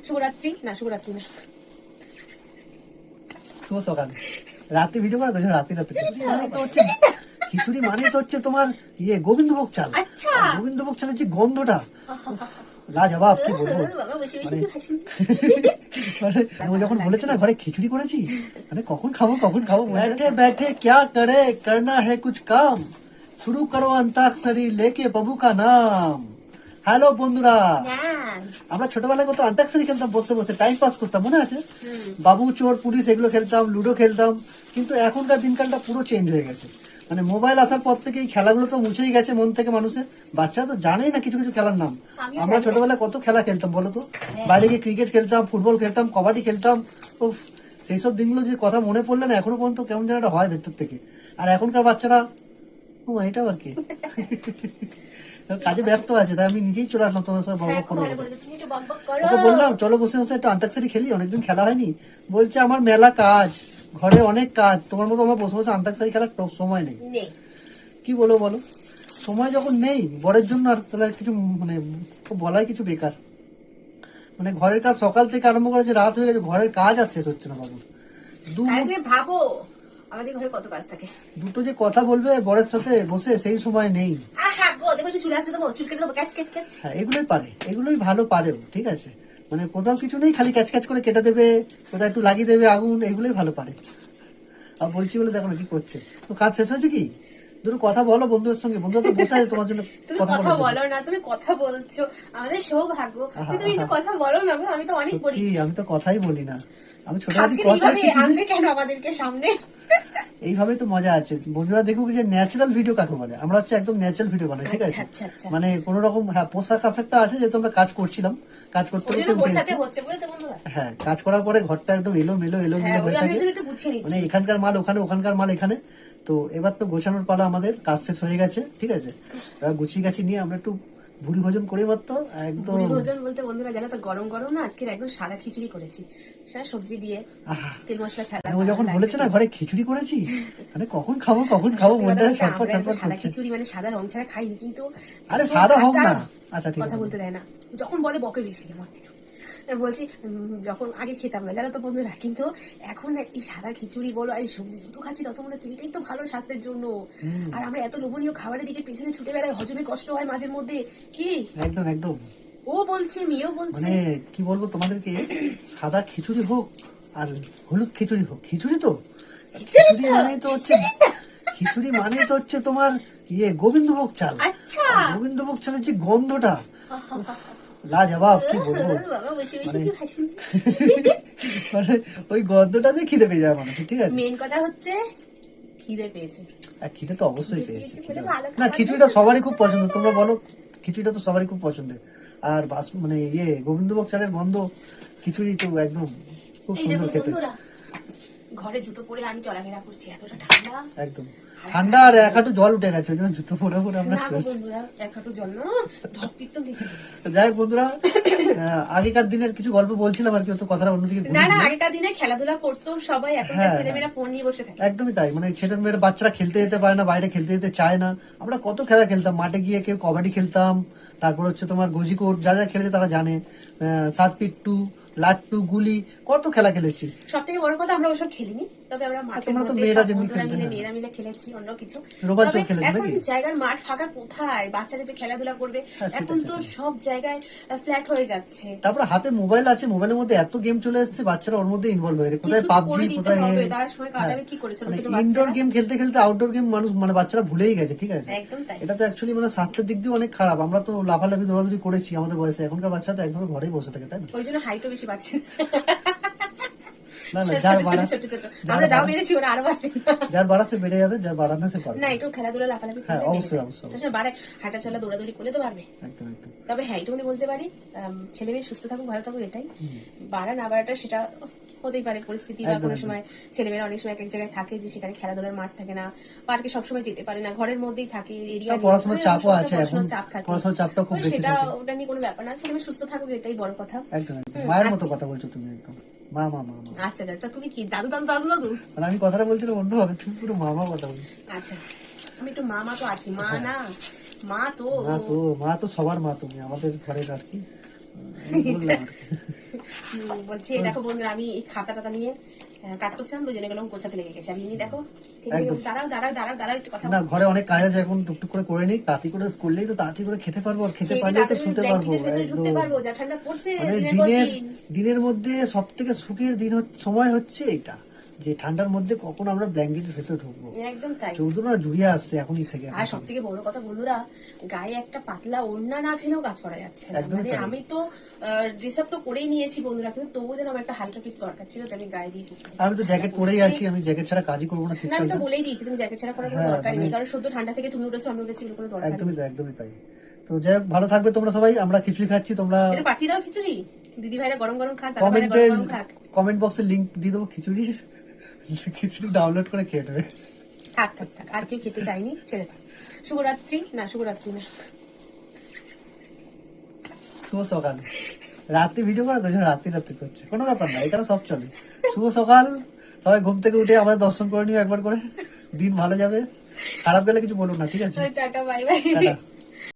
শুভরাত্রি না, শুভরাত্রি না, শুভ সকাল। রাতে ভিডিও করা তো, রাতে রাতে খিচুড়ি মানে তো হচ্ছে তোমার ইয়ে গোবিন্দভোগ চাল। আচ্ছা, গোবিন্দভোগ চালের যে গন্ধটা লাজবাব, কি বলবো। বাবা বসে বসে কি হাসি। মানে ও যখন বলেছে না ঘরে খিচুড়ি করেছি, মানে কখন খাবো কখন খাবো। बैठे बैठे क्या करे, करना है कुछ काम, शुरू करो अंताक्षरी लेके बाबू का नाम। হ্যালো বন্ধুরা, আমরা ছোটবেলায় কত অন্তাক্ষরী খেলতাম, বসে বসে টাইম পাস করতাম, মনে আছে? বাবু চোর পুলিশ এগুলো খেলতাম, লুডো খেলতাম। কিন্তু এখনকার দিনকালটা পুরো চেঞ্জ হয়ে গেছে। মানে মোবাইল আসার পর থেকে এই খেলাগুলো তো মুছেই গেছে মন থেকে মানুষের। বাচ্চারা তো জানেই না কিছু কিছু খেলার নাম। আমরা ছোটবেলায় কত খেলা খেলতাম বলো তো, বাইরে গিয়ে ক্রিকেট খেলতাম, ফুটবল খেলতাম, কবাডি খেলতাম। ও সেই সব দিনগুলো যে কথা মনে পড়লে না এখনো পর্যন্ত কেমন যেন একটা হয় ভেতর থেকে। আর এখনকার বাচ্চারা ও এটা আর কি কাজে ব্যস্ত আছে, তাই আমি নিজেই চলে আসলাম তোমার সঙ্গে বকবক করবো। ওকে বললাম চলো বসে বসে একটু অন্তাক্ষরী খেলি, অনেকদিন খেলা হয়নি। বলছে আমার মেলা কাজ, ঘরে অনেক কাজ, তোমার মতো আমার বসে বসে অন্তাক্ষরী খেলার সময় নেই। কি বলো বলো, সময় যখন নেই বরের জন্য, আর তাহলে কিছু মানে বলাই কিছু বেকার। মানে ঘরের কাজ সকাল থেকে আরম্ভ করে যে রাত হয়ে গেছে, ঘরের কাজ আর শেষ হচ্ছে না বাবু। ভাবো আমাদের ঘরে কত কাজ থাকে। দুটো যে কথা বলবে বরের সাথে বসে সেই সময় নেই। হ্যাঁ এগুলোই পারে, এগুলোই ভালো পারেও, ঠিক আছে। মানে কোথাও কিছু নেই, খালি ক্যাচ ক্যাচ করে কেটে দেবে, কোথাও একটু লাগিয়ে দেবে আগুন, এগুলোই ভালো পারে। আর বলছি বলে দেখো না কি করছে। তো কাজ শেষ হয়েছে কি? দুটো কথা বলো বন্ধুদের সঙ্গে, বন্ধুরা তো বসে আছে তোমার জন্য কথা বলো না। তুমি কথা বলছো, আমাদের সৌভাগ্য। তুমি একটু কথা বলো না গো, আমি তো অনেক বলি। আমি তো কথাই বলি না, আমি ছোট আনলে কেন আমাদেরকে সামনে? এইভাবে তো মজা আছে। বন্ধুরা দেখুক যে ন্যাচারাল ভিডিও কাকে বলে। আমরা হচ্ছে একদম ন্যাচারাল ভিডিও বানাই, ঠিক আছে। মানে কোন রকম হ্যাঁ পোশাক আশাকটা আছে, যেহেতু আমরা কাজ করছিলাম, কাজ করতে হ্যাঁ কাজ করার পরে ঘরটা একদম এলো মেলো হয়ে থাকে। মানে এখানকার মাল ওখানে, ওখানকার মাল এখানে। তো এবার তো গোছানোর পালা, আমাদের কাজ শেষ হয়ে গেছে, ঠিক আছে। এবার গুছিয়ে গাছি নিয়ে আমরা একটু ভুড়ি ভোজন করে মাত্র একদম। ভোজন বলতে বন্ধুরা জানো তো, গরম গরম না আজকে একদম সাদা খিচুড়ি করেছি, সারা সবজি দিয়ে, তেল মশলা ছাড়া। ও যখন বলেছে না ঘরে খিচুড়ি করেছি, মানে কখন খাবো মনটা ছটফট ছটফট সাদা করছে। খিচুড়ি মানে সাদা রং ছাড়া খাইনি, কিন্তু আরে সাদা হোক না, আচ্ছা ঠিক কথা বলতে দেয় না, যখন বলে বকে বেশি আমার থেকে। বলছি যখন আগে খেতাম না জানো তো বন্ধুরা, কিন্তু এখন এই সাদা খিচুড়ি বলো আর এই সবজি যত খাচ্ছি তত মনে হচ্ছে এটাই তো ভালো স্বাস্থ্যের জন্য। আর আমরা এত লোভনীয় খাবারের দিকে পেছনে ছুটে বেড়াই, হজমে কষ্ট হয় মাঝের মধ্যে। কি একদম একদম ও বলছে, মেয়েও বলছে। মানে কি বলবো তোমাদেরকে, সাদা খিচুড়ি হোক আর হলুদ খিচুড়ি হোক, খিচুড়ি তো খিচুড়ি মানেই তো হচ্ছে তোমার ইয়ে গোবিন্দভোগ চাল। আচ্ছা, গোবিন্দভোগ চালের যে গন্ধটা লাজবাব, কি বলবো। মানে ওই গন্ধটাতে খিদে পেয়ে যায় মানুষ, ঠিক আছে। মেন কথা হচ্ছে খিদে পেয়েছে, খিদে তো অবশ্যই পেয়েছে। না খিচুড়িটা সবারই খুব পছন্দ, তোমরা বলো, খিচুড়িটা তো সবারই খুব পছন্দের। আর মানে ইয়ে গোবিন্দভোগ চালের গন্ধ খিচুড়ি তো একদম খুব সুন্দর খেতে। ঘরে জুতো পরে আমি চলাফেরা করছি, এতটা ঠান্ডা, একদম ঠান্ডা। আর এক হাঁটু জল উঠে গেছে, ওই জন্য জুতো পরে পরে আমরা চলছি। এক হাঁটু জল না, ধপ কীর্তন দিয়েছে। যাই হোক বন্ধুরা, আগেকার দিনের কিছু গল্প বলছিলাম আর কি, তো কথাটা অন্যদিকে। না আগেকার দিনে খেলাধুলা করতো সবাই, এখনকার ছেলেমেয়েরা ফোন নিয়ে বসে থাকে। একদমই তাই, মানে ছেলের মেয়েরা বাচ্চারা খেলতে যেতে পারে না, বাইরে খেলতে যেতে চায় না। আমরা কত খেলা খেলতাম, মাঠে গিয়ে কেউ কবাডি খেলতাম, তারপর হচ্ছে তোমার গোজিকোট, যা যা খেলেছে তারা জানে, 7 পিট্টু, লাট্টু, গুলি, কত খেলা খেলেছি। সব থেকে বড় কথা আমরা ওসব খেলিনি, তবে আমরা মাঠের মধ্যে মেয়েরা মিলে খেলেছি অন্য কিছু। এখন জায়গার মাঠ ফাঁকা কোথায়, বাচ্চারা যে খেলাধুলা করবে, এখন তো সব জায়গায় ফ্ল্যাট হয়ে যাচ্ছে। তারপরে হাতে মোবাইল আছে, মোবাইলের মধ্যে এত গেম চলে এসেছে, বাচ্চারা ওর মধ্যে ইনভলভ হয়ে গেছে। কোথায় পাবজি, কোথায় ইনডোর গেম খেলতে খেলতে আউটডোর গেম মানুষ মানে বাচ্চারা ভুলেই গেছে, ঠিক আছে। এটা তো অ্যাকচুয়ালি মানে স্বাস্থ্যের দিক দিয়ে অনেক খারাপ। আমরা তো লাফালাফি দৌড়াদৌড়ি করেছি আমাদের বয়সে, এখনকার বাচ্চারা তো একদম ঘরেই বসে থাকে, তাই না? ওই জন্য হাইটও বেশি বাড়ছে। যার বাড়াচ্ছে বেড়ে যাবে, যার বাড়ানো সে পারবে না। একটু খেলাধুলা লাফালাফি অবশ্যই হাঁটা চলা দৌড়াদৌড়ি করলে তো পারবে। তবে হ্যাঁ এইটুকুনি বলতে পারি, ছেলে মেয়ে সুস্থ থাকুক, ভালো থাকুক, এটাই। বাড়া না বাড়াটা সেটা হতেই পারে পরিস্থিতি, বা কোনো সময় ছেলেমেয়েরা অনেক সময় এক জায়গায় থাকে যে সেখানে খেলাধুলার মাঠ থাকে না, পার্কে সবসময় যেতে পারে না, ঘরের মধ্যেই থাকে, এরিয়া পড়াশোনার চাপও আছে, চাপ থাকে, সেটা ওটা নিয়ে কোনো ব্যাপার না। ছেলে মেয়ে সুস্থ থাকুক, এটাই বড় কথা। একদম মায়ের মতো কথা বলছো তুমি, একদম মা মা মা। আচ্ছা তা তুমি কি দাদু দাদু দাদু দাদু? আমি কথাটা বলছিলাম অন্যভাবে, তুমি পুরো মামা কথা বলছো। আচ্ছা আমি একটু মা তো আছি, মা না মা তো সবার মা, তুমি আমাদের ঘরের আর কি। বলছি এই দেখো বন্ধুরা, আমি এই খাতা টাতা নিয়ে কাজ করছিলাম, দুজনে গেলাম গোছাতে লেগে গেছে। আমি ইনি দেখো ঠিক আছে, একদম। দাঁড়াও দাঁড়াও দাঁড়াও দাঁড়াও একটু কথা না ঘরে অনেক কাজ আছে, এখন টুকটুক করে করে নিই, তাড়াতাড়ি করে করলেই তো তাড়াতাড়ি করে খেতে পারবো, আর খেতে পারলে তো শুতে পারবো। ঢুকতে একদম পারবো, যা ঠান্ডা পড়ছে মানে দিনের পর দিনের দিন। দিনের মধ্যে সব থেকে সুখের দিন সময় হচ্ছে এটা, যে ঠান্ডার মধ্যে কখন আমরা ব্ল্যাঙ্কেটের ভেতর ঢুকবো। একদম তাই। চৌদ্দ না জুড়িয়ে আসছে এখনই থেকে। আর সব থেকে বড় কথা বন্ধুরা, গায়ে একটা পাতলা ওড়না না ফেলেও কাজ করা যাচ্ছে না। একদমই মানে তাই। আমি তো রিসার্ভ তো করেই নিয়েছি বন্ধুরা, কিন্তু তবুও যেন আমার একটা হালকা কিছু দরকার ছিল, তো আমি গায়ে দিয়ে ঢুকলাম। আমি তো জ্যাকেট পরেই আছি, আমি জ্যাকেট ছাড়া কাজই করবো না না আমি শীতকালটা। তো বলেই দিয়েছি, তুমি জ্যাকেট ছাড়া করার কোনো হ্যাঁ, দরকার নেই, মানে- কারণ সদ্য ঠান্ডা থেকে তুমি উঠেছো, আমি উঠেছি, কোনো দরকার নেই। একদমই তাই, একদমই তাই। তো যাই হোক, ভালো থাকবে তোমরা সবাই, আমরা খিচুড়ি খাচ্ছি, তোমরা একটু পাঠিয়ে দাও খিচুড়ি, দিদি ভাইরা গরম গরম খাক, দাদা ভাইরা কমেন্টে গরম গরম খাক। কমেন্ট বক্সে লিংক দিয়ে দেবো খিচুড়ি, খিচুড়ি ডাউনলোড করে খেয়ে নেবে। থাক থাক থাক, আর কেউ খেতে চাইনি, ছেড়ে দাও। শুভরাত্রি না, শুভরাত্রি না, শুভ সকাল। রাত্রি ভিডিও করা তো, ওই জন্য রাত্রি করছে, কোনো ব্যাপার না, এখানে সব চলে। শুভ সকাল, সবাই ঘুম থেকে উঠে আমাদের দর্শন করে নিও একবার করে, দিন ভালো যাবে। খারাপ গেলে কিছু বলুন না, ঠিক আছে? Tata bye bye. টাটা।